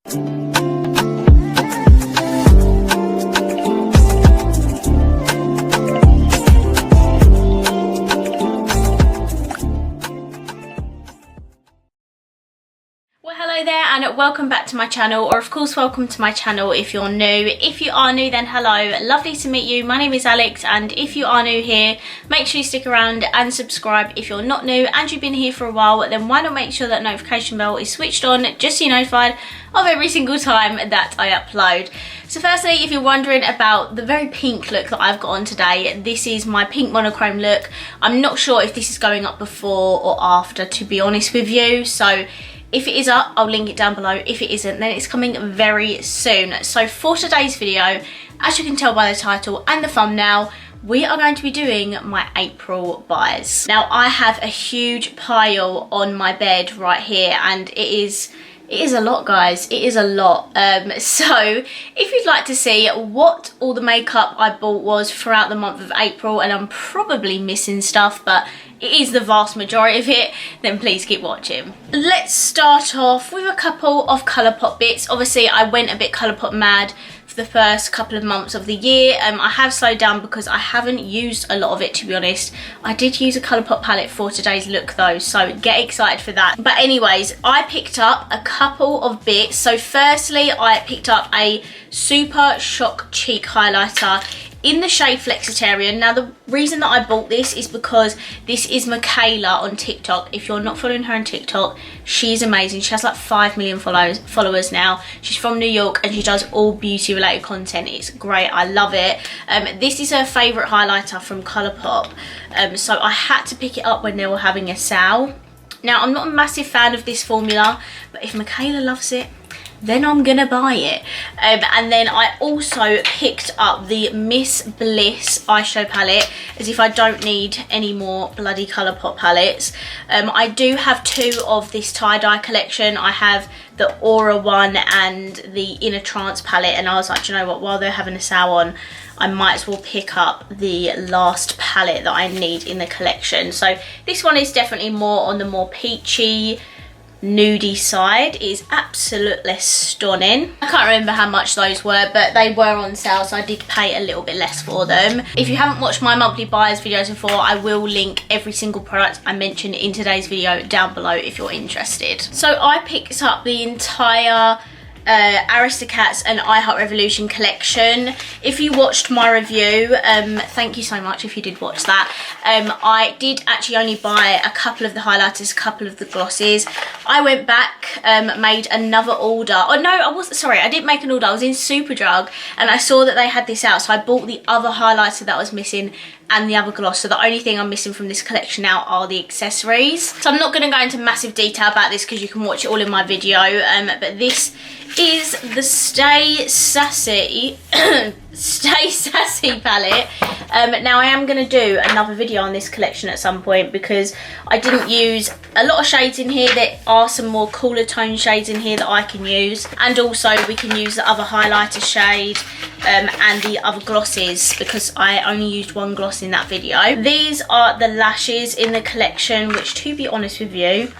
Hello there and welcome back to my channel, or of course welcome to my channel if you're new. If you are new, then hello, lovely to meet you. My name is Alex, and if you are new here, make sure you stick around and subscribe. If you're not new and you've been here for a while, then why not make sure that notification bell is switched on just so you're notified of every single time that I upload. So firstly, if you're wondering about the very pink look that I've got on today, this is my pink monochrome look. I'm not sure if this is going up before or after, to be honest with you, so if it is up, I'll link it down below. If it isn't, then it's coming very soon. So for today's video, as you can tell by the title and the thumbnail, we are going to be doing my April buys. Now, I have a huge pile on my bed right here, and it is a lot, guys. It is a lot. So if you'd like to see what all the makeup I bought was throughout the month of April, and I'm probably missing stuff, but it is the vast majority of it, then please keep watching. Let's start off with a couple of Colourpop bits. Obviously, I went a bit Colourpop mad for the first couple of months of the year. I have slowed down because I haven't used a lot of it, to be honest. I did use a Colourpop palette for today's look though, so get excited for that. But anyways, I picked up a couple of bits. So firstly, I picked up a Super Shock Cheek Highlighter in the shade Flexitarian. Now, the reason that I bought this is because this is Michaela on TikTok. If you're not following her on TikTok, she's amazing. She has like 5 million followers now. She's from New York and she does all beauty related content. It's great, I love it. This is her favourite highlighter from Colourpop. So I had to pick it up when they were having a sale. Now, I'm not a massive fan of this formula, but if Michaela loves it, then I'm gonna buy it. And then I also picked up the Miss Bliss eyeshadow palette, as if I don't need any more bloody Colourpop palettes. I do have 2 of this tie-dye collection. I have the Aura one and the Inner Trance palette, and I was like, do you know what, while they're having a sale on, I might as well pick up the last palette that I need in the collection. So this one is definitely more on the more peachy, nudie side. It is absolutely stunning. I can't remember how much those were, but they were on sale, so I did pay a little bit less for them. If you haven't watched my monthly buyers videos before, I will link every single product I mentioned in today's video down below if you're interested. So I picked up the entire Aristocats and I Heart Revolution collection. If you watched my review, thank you so much if you did watch that. I did actually only buy a couple of the highlighters, a couple of the glosses. I went back, made another order. Oh no, I wasn't, sorry, I didn't make an order. I was in Superdrug and I saw that they had this out, so I bought the other highlighter that was missing and the other gloss. So the only thing I'm missing from this collection now are the accessories. So I'm not going to go into massive detail about this because you can watch it all in my video, but this is the Stay Sassy Stay Sassy palette. Now I am going to do another video on this collection at some point because I didn't use a lot of shades in here. There are some more cooler tone shades in here that I can use, and also we can use the other highlighter shade and the other glosses because I only used one gloss in that video. These are the lashes in the collection, which, to be honest with you,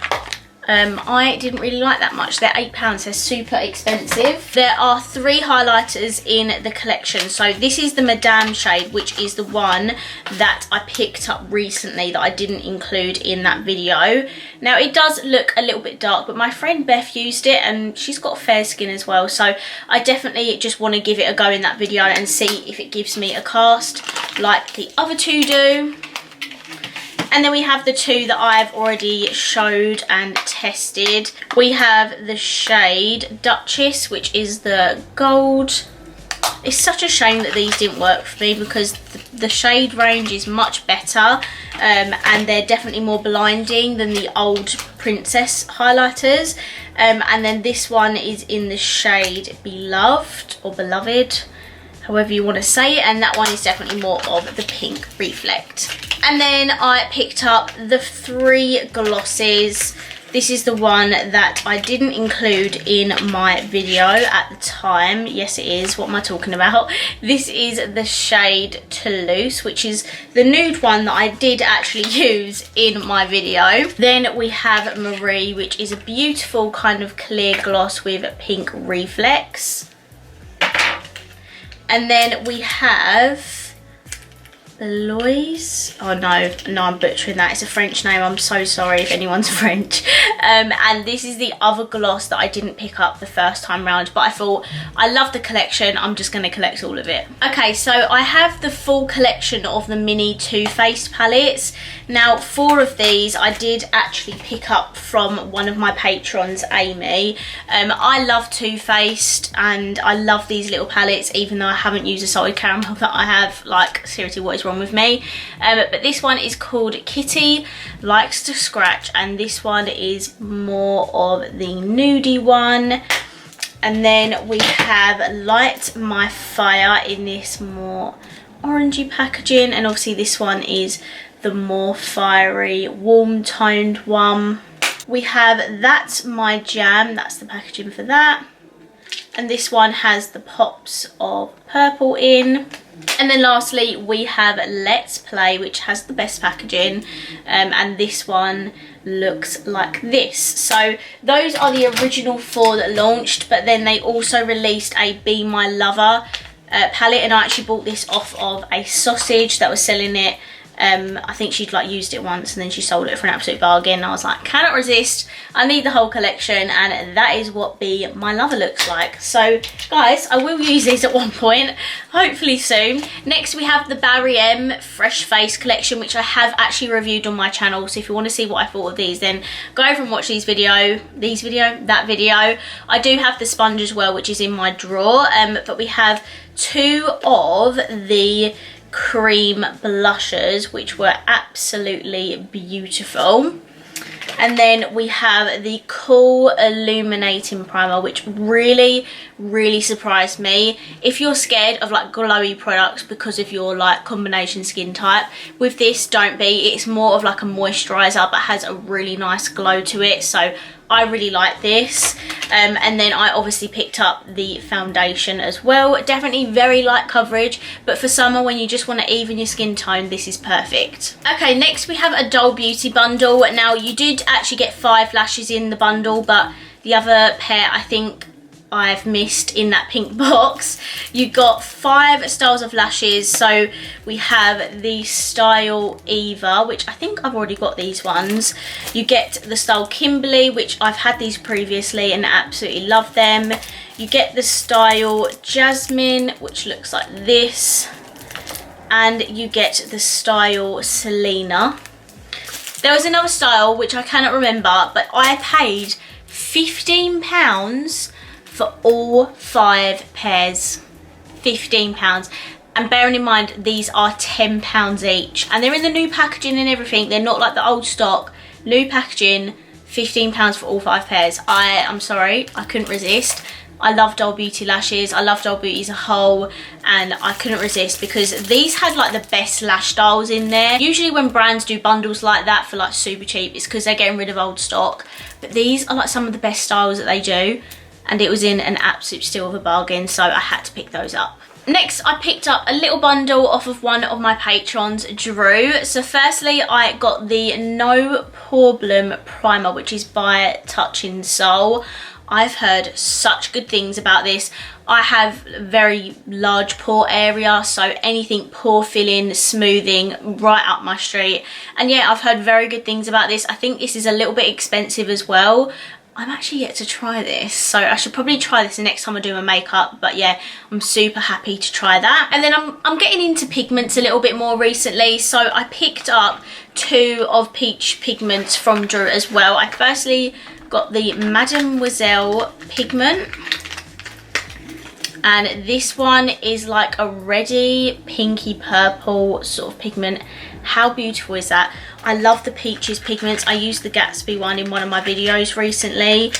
I didn't really like that much. They're £8, they're super expensive. There are 3 highlighters in the collection. So this is the Madame shade, which is the one that I picked up recently that I didn't include in that video. Now it does look a little bit dark, but my friend Beth used it and she's got fair skin as well. So I definitely just want to give it a go in that video and see if it gives me a cast like the other 2 do. And then we have the 2 that I've already showed and tested. We have the shade Duchess, which is the gold. It's such a shame that these didn't work for me because the shade range is much better, and they're definitely more blinding than the old Princess highlighters. And then this one is in the shade Beloved or Beloved, however you want to say it, and that one is definitely more of the pink reflect. And then I picked up the 3 glosses This is the one that I didn't include in my video at the time. Yes, it is. What am I talking about? This is the shade Toulouse, which is the nude one that I did actually use in my video. Then we have Marie, which is a beautiful kind of clear gloss with pink reflex. And then we have Loise. Oh no, I'm butchering that. It's a French name. I'm so sorry if anyone's French. And this is the other gloss that I didn't pick up the first time round, but I thought I love the collection. I'm just going to collect all of it. Okay, so I have the full collection of the mini Too Faced palettes. Now, 4 of these I did actually pick up from one of my patrons, Amy. I love Too Faced and I love these little palettes, even though I haven't used a salted caramel that I have. Like, seriously, what is wrong with me? But this one is called Kitty Likes to Scratch, and this one is more of the nudie one. And then we have Light My Fire in this more orangey packaging, and obviously this one is the more fiery warm toned one. We have That's My Jam, that's the packaging for that, and this one has the pops of purple in. And then lastly we have Let's Play, which has the best packaging, and this one looks like this. So those are the original 4 that launched, but then they also released a Be My Lover palette, and I actually bought this off of a sausage that was selling it. I think she'd like used it once and then she sold it for an absolute bargain. I was like, cannot resist, I need the whole collection, and that is what Be My Lover looks like. So guys, I will use these at one point, hopefully soon. Next we have the Barry M Fresh Face collection, which I have actually reviewed on my channel, so if you want to see what I thought of these, then go over and watch that video. I do have the sponge as well, which is in my drawer, but we have 2 of the cream blushers, which were absolutely beautiful. And then we have the Cool Illuminating Primer, which really surprised me. If you're scared of like glowy products because of your like combination skin type, with this don't be. It's more of like a moisturizer but has a really nice glow to it, so I really like this. And then I obviously picked up the foundation as well. Definitely very light coverage, but for summer when you just want to even your skin tone, this is perfect. Okay, next we have a Doll Beauty bundle. Now you did actually get 5 lashes in the bundle, but the other pair I think I've missed in that pink box. You got 5 styles of lashes. So we have the style Eva, which I think I've already got these ones. You get the style Kimberly, which I've had these previously and absolutely love them. You get the style Jasmine, which looks like this, and you get the style Selena. There was another style which I cannot remember, but I paid £15 for all 5 pairs. £15. And bearing in mind these are £10 each, and they're in the new packaging and everything. They're not like the old stock. New packaging, £15 for all 5 pairs. I'm sorry, I couldn't resist. I love Doll Beauty lashes, I love Doll Beauty as a whole, and I couldn't resist because these had like the best lash styles in there. Usually when brands do bundles like that for like super cheap, it's because they're getting rid of old stock, but these are like some of the best styles that they do, and it was in an absolute steal of a bargain, so I had to pick those up. Next, I picked up a little bundle off of one of my patrons, Drew. So firstly, I got the No Poreblem Primer, which is by Touching Soul. I've heard such good things about this. I have a very large pore area, so anything pore filling, smoothing, right up my street. And yeah, I've heard very good things about this. I think this is a little bit expensive as well. I'm actually yet to try this, so I should probably try this the next time I do my makeup, but yeah, I'm super happy to try that. And then I'm getting into pigments a little bit more recently, so I picked up 2 of Peach pigments from Drew as well. I firstly got the Mademoiselle pigment, and this one is like a reddy pinky purple sort of pigment. How beautiful is that? I love the Peaches pigments. I used the Gatsby one in one of my videos recently.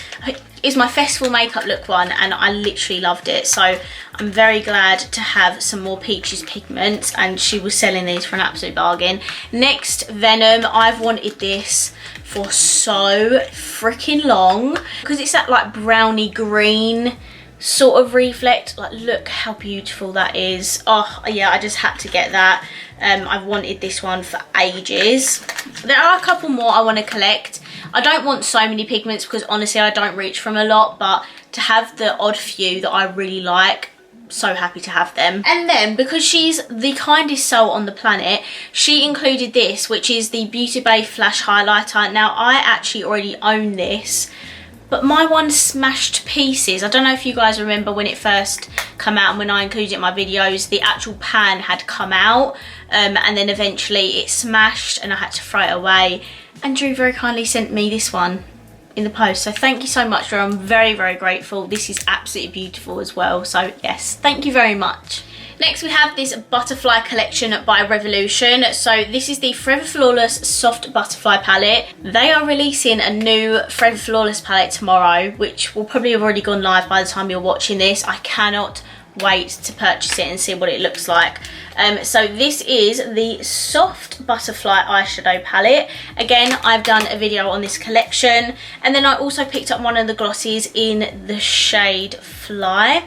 is my festival makeup look one, and I literally loved it. So I'm very glad to have some more Peaches pigments, and she was selling these for an absolute bargain. Next, Venom. I've wanted this for so freaking long because it's that like brownie green sort of reflect. Like, look how beautiful that is. Oh yeah, I just had to get that. I've wanted this one for ages. There are a couple more I want to collect. I don't want so many pigments because honestly I don't reach from a lot, but to have the odd few that I really like, so happy to have them. And then, because she's the kindest soul on the planet, she included this, which is the Beauty Bay Flash Highlighter. Now, I actually already own this, but my one smashed to pieces. I don't know if you guys remember when it first came out and when I included it in my videos, the actual pan had come out and then eventually it smashed and I had to throw it away. And Drew very kindly sent me this one in the post, so thank you so much, Drew. I'm very, very grateful. This is absolutely beautiful as well, so yes, thank you very much. Next we have this butterfly collection by Revolution. So this is the Forever Flawless Soft Butterfly palette. They are releasing a new Forever Flawless palette tomorrow, which will probably have already gone live by the time you're watching this. I cannot wait to purchase it and see what it looks like. So this is the Soft Butterfly eyeshadow palette. Again, I've done a video on this collection, and then I also picked up one of the glosses in the shade Fly.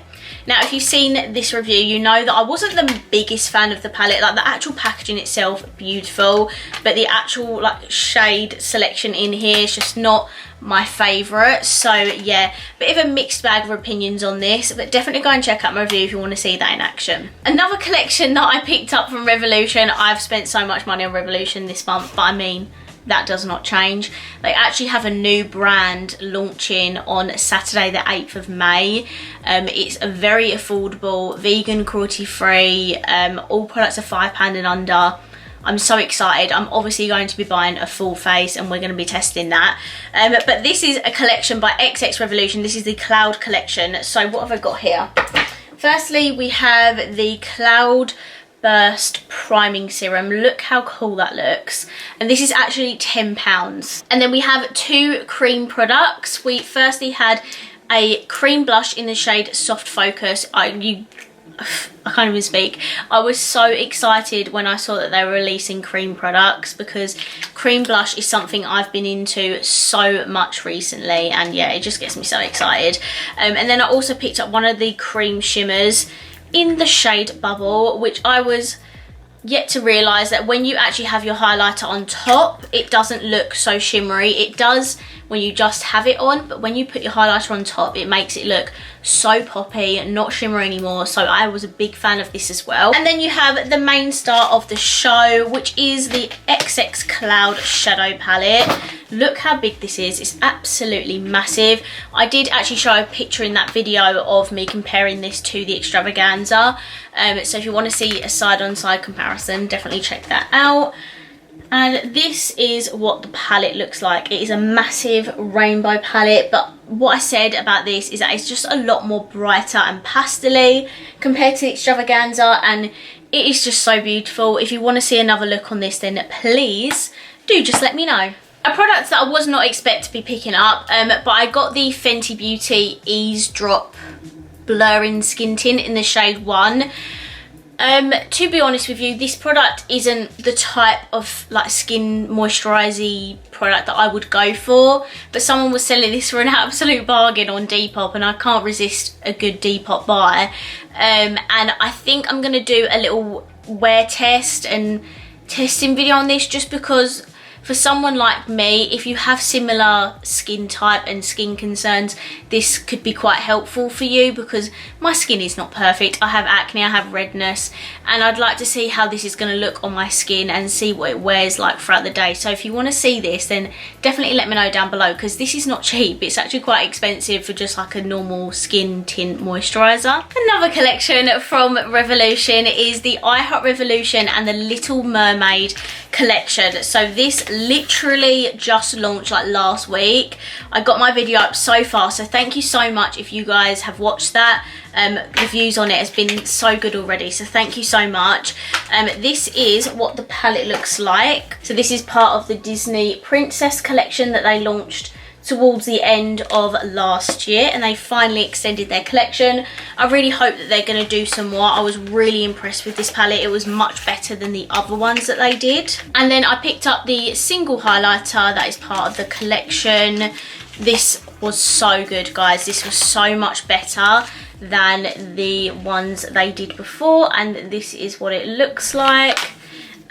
Now, if you've seen this review, you know that I wasn't the biggest fan of the palette. Like, the actual packaging itself, beautiful, but the actual like shade selection in here is just not my favourite. So yeah, bit of a mixed bag of opinions on this, but definitely go and check out my review if you want to see that in action. Another collection that I picked up from Revolution. I've spent so much money on Revolution this month, but I mean, that does not change. They actually have a new brand launching on Saturday the 8th of May. It's a very affordable, vegan, cruelty free, all products are £5 and under. I'm so excited. I'm obviously going to be buying a full face and we're going to be testing that. But this is a collection by XX Revolution. This is the Cloud collection. So what have I got here? Firstly, we have the Cloud Burst Priming Serum. Look how cool that looks. And this is actually £10. And then we have two cream products. We firstly had a cream blush in the shade Soft Focus. I can't even speak. I was so excited when I saw that they were releasing cream products, because cream blush is something I've been into so much recently, and yeah, it just gets me so excited. And then I also picked up one of the cream shimmers in the shade Bubble, which I was yet to realise that when you actually have your highlighter on top, it doesn't look so shimmery. It does when you just have it on, but when you put your highlighter on top, it makes it look so poppy, not shimmery anymore. So I was a big fan of this as well. And then you have the main star of the show, which is the XX Cloud Shadow Palette. Look how big this is. It's absolutely massive. I did actually show a picture in that video of me comparing this to the Extravaganza. So if you want to see a side-on-side comparison, definitely check that out. And this is what the palette looks like. It is a massive rainbow palette, but what I said about this is that it's just a lot more brighter and pastel-y compared to the Extravaganza, and it is just so beautiful. If you want to see another look on this, then please do just let me know. A product that I was not expect to be picking up, but I got the Fenty Beauty Ease Drop Blurring Skin Tint in the shade 1. To be honest with you, this product isn't the type of like skin moisturising product that I would go for, but someone was selling this for an absolute bargain on Depop, and I can't resist a good Depop buy. And I think I'm going to do a little wear test and testing video on this, just because for someone like me, if you have similar skin type and skin concerns, this could be quite helpful for you, because my skin is not perfect. I have acne, I have redness, and I'd like to see how this is going to look on my skin and see what it wears like throughout the day. So if you want to see this, then definitely let me know down below, because this is not cheap. It's actually quite expensive for just like a normal skin tint moisturiser. Another collection from Revolution is the I Heart Revolution and the Little Mermaid collection. So this literally just launched like last week. I got my video up so far, so thank you so much if you guys have watched that. The views on it has been so good already, so thank you so much. This is what the palette looks like. So this is part of the Disney Princess collection that they launched towards the end of last year, and they finally extended their collection. I really hope that they're going to do some more. I was really impressed with this palette. It was much better than the other ones that they did. And then I picked up the single highlighter that is part of the collection. This was so good, guys. This was so much better than the ones they did before, and this is what it looks like.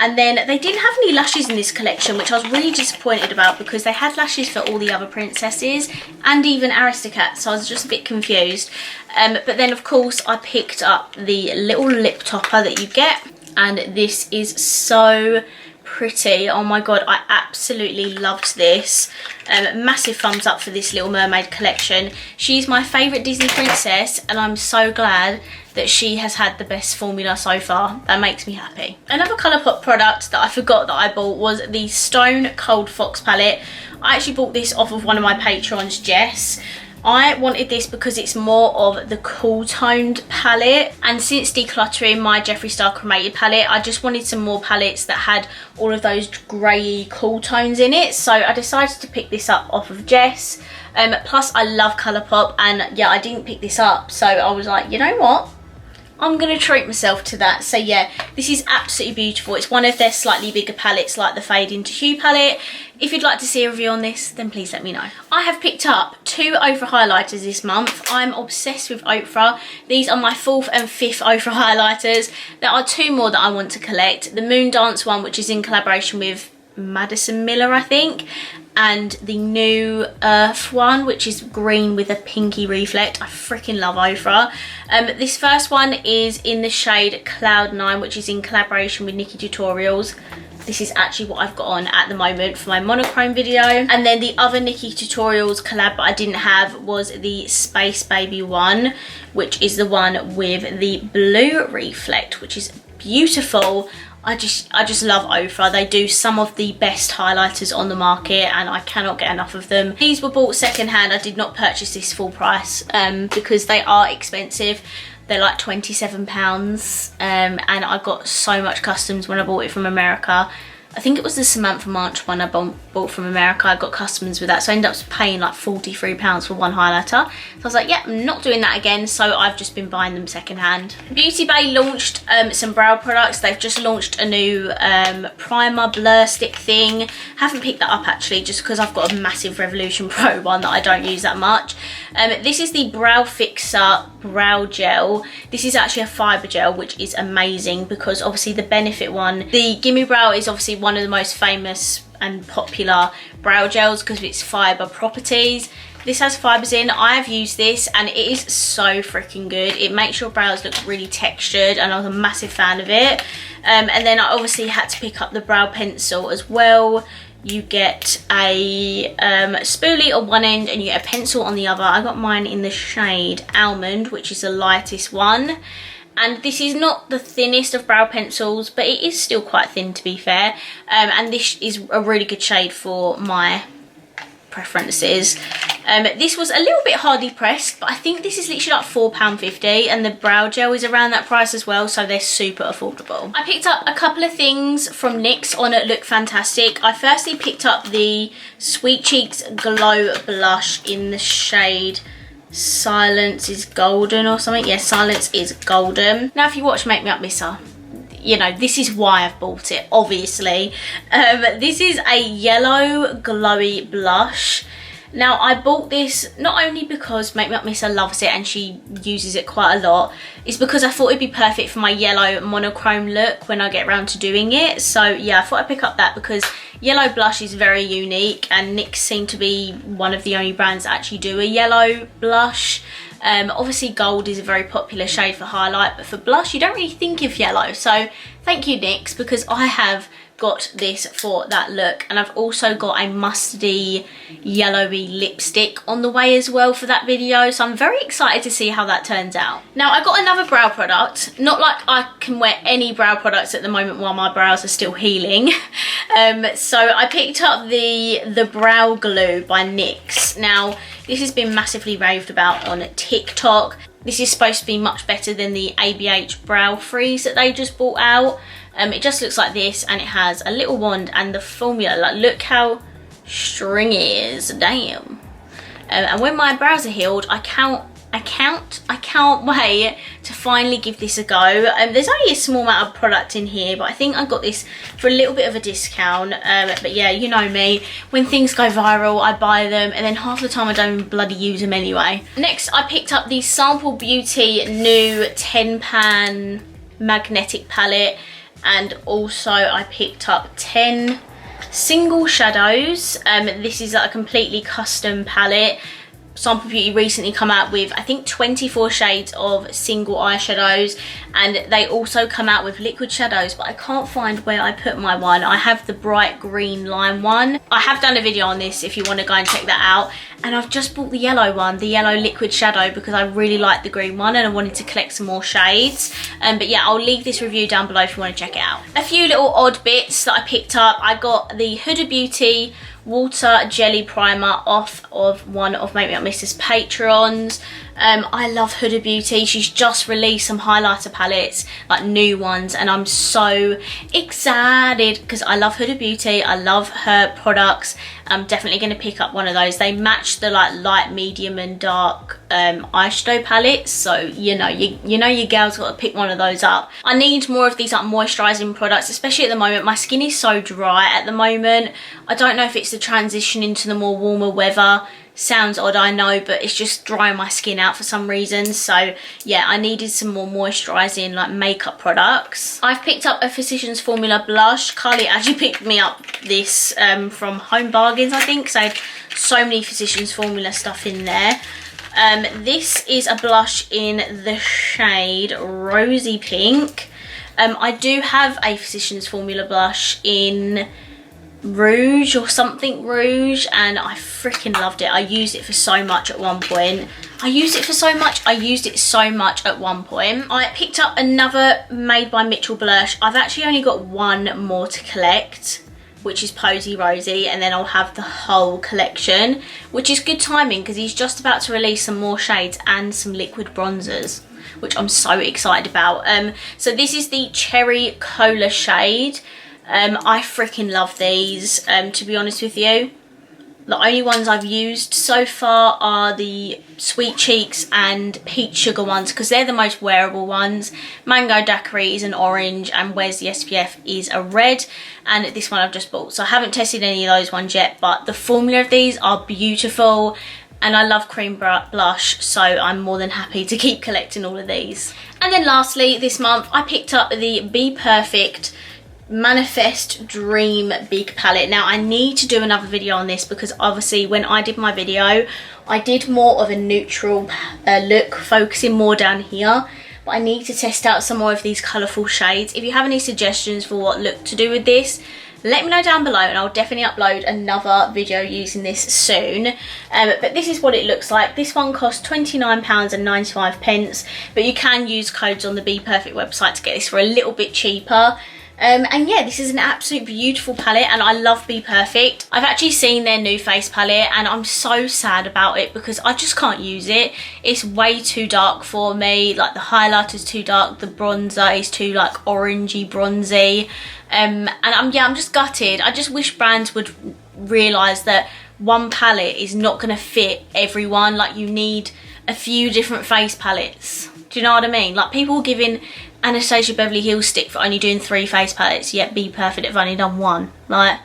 And then they didn't have any lashes in this collection, which I was really disappointed about, because they had lashes for all the other princesses and even Aristocats, so I was just a bit confused. But then of course I picked up the little lip topper that you get, and this is so pretty. Oh my god, I absolutely loved this. Massive thumbs up for this Little Mermaid collection. She's my favourite Disney princess, and I'm so glad that she has had the best formula so far. That makes me happy. Another Colourpop product that I forgot that I bought was the Stone Cold Fox palette. I actually bought this off of one of my patrons, Jess. I wanted this because it's more of the cool toned palette, and since decluttering my Jeffree Star cremated palette, I just wanted some more palettes that had all of those grey cool tones in it, so I decided to pick this up off of Jess. Plus I love Colourpop, and yeah, I didn't pick this up, so I was like, you know what, I'm gonna treat myself to that. So yeah, this is absolutely beautiful. It's one of their slightly bigger palettes, like the Fade into Hue palette. If you'd like to see a review on this, then please let me know. I have picked up 2 Ofra highlighters this month. I'm obsessed with Ofra. These are my 4th and 5th Ofra highlighters. There are 2 more that I want to collect. The Moondance one, which is in collaboration with Madison Miller, I think, and the new Earth one, which is green with a pinky reflect. I freaking love Ofra. This first one is in the shade Cloud 9, which is in collaboration with Nikki Tutorials. This is actually what I've got on at the moment for my monochrome video. And then the other Nikki Tutorials collab I didn't have was the Space Baby one, which is the one with the blue reflect, which is beautiful. I just love Ofra. They do some of the best highlighters on the market, and I cannot get enough of them. These were bought secondhand. I did not purchase this full price because they are expensive. They're like £27, and I got so much customs when I bought it from America. I think it was the Samantha March one I bought from America. I got customs with that, so I ended up paying like £43 for one highlighter. So I was like, yeah, I'm not doing that again, so I've just been buying them secondhand. Beauty Bay launched some brow products. They've just launched a new primer blur stick thing. Haven't picked that up actually, just because I've got a massive Revolution Pro one that I don't use that much. This is the Brow Fixer Brow Gel. This is actually a fibre gel, which is amazing because obviously the Benefit one, the Gimme Brow, is obviously one of the most famous and popular brow gels because of its fibre properties. This has fibres in. I've used this and it is so freaking good. It makes your brows look really textured, and I was a massive fan of it. And then I obviously had to pick up the brow pencil as well. You get a spoolie on one end and you get a pencil on the other. I got mine in the shade Almond, which is the lightest one. And this is not the thinnest of brow pencils, but it is still quite thin, to be fair. And this is a really good shade for my preferences. This was a little bit hardly pressed, but I think this is literally like £4.50, and the brow gel is around that price as well, so they're super affordable. I picked up a couple of things from NYX on Look Fantastic. I firstly picked up the Sweet Cheeks Glow Blush in the shade Silence is Golden or something. Yeah, Silence is Golden. Now if you watch Make Me Up Misser, you know, this is why I've bought it, obviously. This is a yellow glowy blush. Now I bought this not only because Make Me Up Misser loves it and she uses it quite a lot, it's because I thought it'd be perfect for my yellow monochrome look when I get around to doing it. So yeah, I thought I'd pick up that because yellow blush is very unique, and NYX seem to be one of the only brands that actually do a yellow blush. Obviously gold is a very popular shade for highlight, but for blush you don't really think of yellow. So thank you NYX, because I have got this for that look, and I've also got a mustardy yellowy lipstick on the way as well for that video, so I'm very excited to see how that turns out. Now I got another brow product, not like I can wear any brow products at the moment while my brows are still healing. So I picked up the brow glue by NYX. Now this has been massively raved about on Tik Tok. This is supposed to be much better than the ABH brow freeze that they just brought out. It just looks like this, and it has a little wand and the formula. Like, look how stringy it is. Damn. and when my brows are healed, I can't wait to finally give this a go. There's only a small amount of product in here, but I think I got this for a little bit of a discount. But yeah, you know me, when things go viral, I buy them, and then half the time I don't even bloody use them anyway. Next, I picked up the Sample Beauty new 10 pan magnetic palette, and also I picked up 10 single shadows. This is like a completely custom palette. Sample Beauty recently come out with, I think, 24 shades of single eyeshadows, and they also come out with liquid shadows, but I can't find where I put my one. I have the bright green lime one. I have done a video on this if you want to go and check that out, and I've just bought the yellow one, the yellow liquid shadow, because I really like the green one and I wanted to collect some more shades. But yeah, I'll leave this review down below if you want to check it out. A few little odd bits that I picked up. I got the Huda Beauty water jelly primer off of one of Make Me Up Mrs. Patrons. I love Huda Beauty. She's just released some highlighter palettes, like new ones, and I'm so excited because I love Huda Beauty. I love her products. I'm definitely going to pick up one of those. They match the like light, medium and dark eyeshadow palettes, so you know your girl's got to pick one of those up. I need more of these like moisturizing products, especially at the moment. My skin is so dry at the moment. I don't know if it's the transition into the more warmer weather. Sounds odd, I know, but it's just drying my skin out for some reason. So yeah, I needed some more moisturizing like makeup products. I've picked up a Physicians Formula blush. Carly actually picked me up this from Home Bargains, I think. So many Physicians Formula stuff in there. This is a blush in the shade Rosy Pink. I do have a Physicians Formula blush in Rouge or something rouge, and I freaking loved it. I used it for so much at one point. I used it so much at one point. I picked up another Made by Mitchell blush. I've actually only got one more to collect, which is Posy Rosy, and then I'll have the whole collection, which is good timing because he's just about to release some more shades and some liquid bronzers, which I'm so excited about. So this is the Cherry Cola shade. I freaking love these, to be honest with you. The only ones I've used so far are the Sweet Cheeks and Peach Sugar ones because they're the most wearable ones. Mango Daiquiri is an orange and Where's the SPF is a red, and this one I've just bought. So I haven't tested any of those ones yet, but the formula of these are beautiful, and I love cream blush, so I'm more than happy to keep collecting all of these. And then lastly, this month I picked up the Be Perfect Manifest Dream Big Palette. Now I need to do another video on this because obviously when I did my video I did more of a neutral look, focusing more down here, but I need to test out some more of these colourful shades. If you have any suggestions for what look to do with this, let me know down below and I'll definitely upload another video using this soon. But this is what it looks like. This one costs £29.95, but you can use codes on the Be Perfect website to get this for a little bit cheaper. And yeah, this is an absolute beautiful palette and I love Be Perfect. I've actually seen their new face palette and I'm so sad about it because I just can't use it. It's way too dark for me. Like the highlighter's too dark, the bronzer is too like orangey bronzy. And I'm just gutted. I just wish brands would realise that one palette is not going to fit everyone. Like you need a few different face palettes. Do you know what I mean? Like people giving Anastasia Beverly Hills stick for only doing 3 face palettes, yet Be Perfect have only done 1. Like,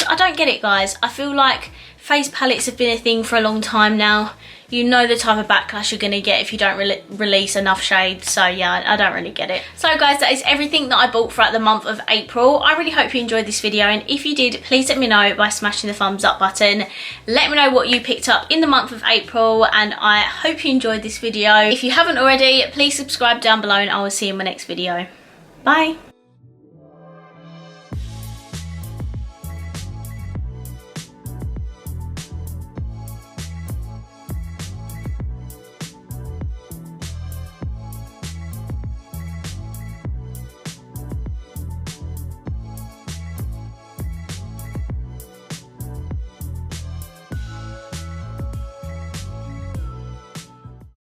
I don't get it, guys. I feel like face palettes have been a thing for a long time now. You know the type of backlash you're going to get if you don't release enough shades. So yeah, I don't really get it. So guys, that is everything that I bought throughout the month of April. I really hope you enjoyed this video, and if you did, please let me know by smashing the thumbs up button. Let me know what you picked up in the month of April, and I hope you enjoyed this video. If you haven't already, please subscribe down below and I will see you in my next video. Bye.